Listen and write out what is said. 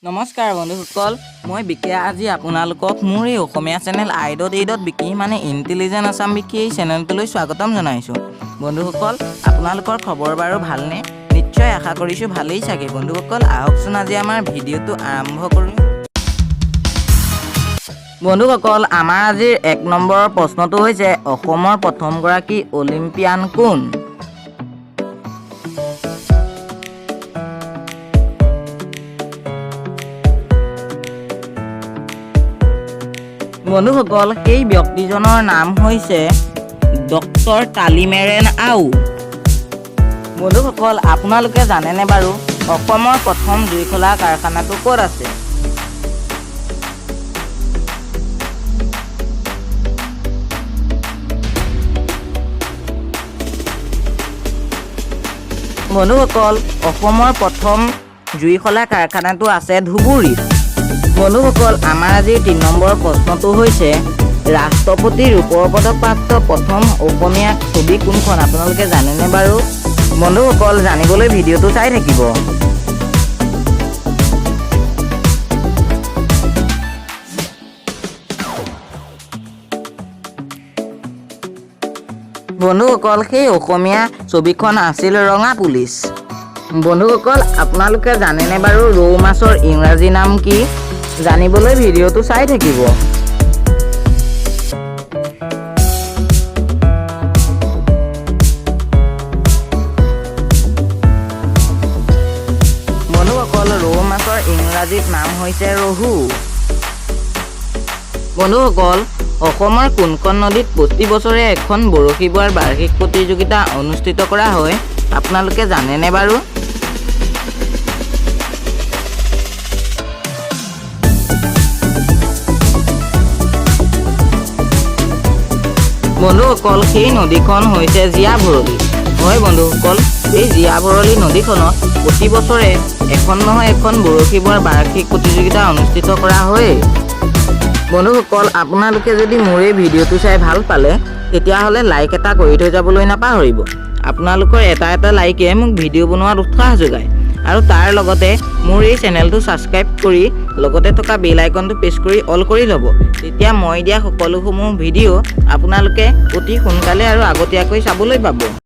নমস্কাৰ বন্ধুসকল, মই বিকি আজি আপোনালোকক মোৰ এই অসমীয়া চেনেল i.8 বিকি মানে ইণ্টেলিজেণ্ট আছাম বিকি এই চেনেলটোলৈ স্বাগতম জনাইছোঁ। বন্ধুসকল, আপোনালোকৰ খবৰ বাৰু ভালনে? নিশ্চয় আশা কৰিছোঁ ভালেই চাগে। বন্ধুসকল, আহকচোন আজি আমাৰ ভিডিঅ'টো আৰম্ভ কৰোঁ। বন্ধুসকল, আমাৰ আজিৰ 1 নম্বৰৰ প্ৰশ্নটো হৈছে অসমৰ প্ৰথমগৰাকী অলিম্পিয়ান কোন? বন্ধুসকল, সেই ব্যক্তিজনৰ নাম হৈছে ডক্টৰ তালিমেৰেন আও। বন্ধুসকল, আপোনালোকে জানেনে বাৰু অসমৰ প্ৰথম জুইশলা কাৰখানাটো ক'ত আছে? বন্ধুসকল, অসমৰ প্ৰথম জুইশলা কাৰখানাটো আছে ধুবুৰীত। বন্ধুসকল, আমাৰ আজিৰ 3 নম্বৰ প্ৰশ্নটো হৈছে ৰাষ্ট্ৰপতিৰ ৰূপৰ পদক প্ৰাপ্ত প্ৰথম অসমীয়া ছবি কোনখন? আপোনালোকে জানেনে বাৰু? বন্ধুসকল, জানিবলৈ ভিডিঅ'টো চাই থাকিব। বন্ধুসকল, সেই অসমীয়া ছবিখন আছিল ৰঙা পুলিচ। বন্ধুসকল, আপোনালোকে জানেনে বাৰু ৰৌ মাছৰ ইংৰাজী নাম কি? জানিবলৈ ভিডিঅ'টো চাই থাকিব। বন্ধুসকল, ৰৌ মাছৰ ইংৰাজীত নাম হৈছে ৰহু। বন্ধুসকল, অসমৰ কোনখন নদীত প্ৰতি বছৰে এখন বৰশী বোৱাৰ বাৰ্ষিক প্ৰতিযোগিতা অনুষ্ঠিত কৰা হয়? আপোনালোকে জানেনে বাৰু? বন্ধুসকল, সেই নদীখন হৈছে জীয়া ভৰলী। হয় বন্ধুসকল, এই জীয়া ভৰলী নদীখনত প্ৰতি বছৰে এখন নহয় এখন বৰশী বোৱাৰ বাৰ্ষিক প্ৰতিযোগিতা অনুষ্ঠিত কৰা হয়। বন্ধুসকল, আপোনালোকে যদি মোৰ এই ভিডিঅ'টো চাই ভাল পালে তেতিয়াহ'লে লাইক এটা কৰি থৈ যাবলৈ নাপাহৰিব। আপোনালোকৰ এটা লাইকে মোক ভিডিঅ' বনোৱাত উৎসাহ যোগায় আৰু তাৰ লগতে মোৰ এই চেনেলটো ছাবস্ক্ৰাইব কৰি লগতে থকা বেল আইকনটো প্ৰেছ কৰি অল কৰি ল'ব। তেতিয়া মই দিয়া সকলোসমূহ ভিডিঅ' আপোনালোকে অতি সোনকালে আৰু আগতীয়াকৈ চাবলৈ পাব।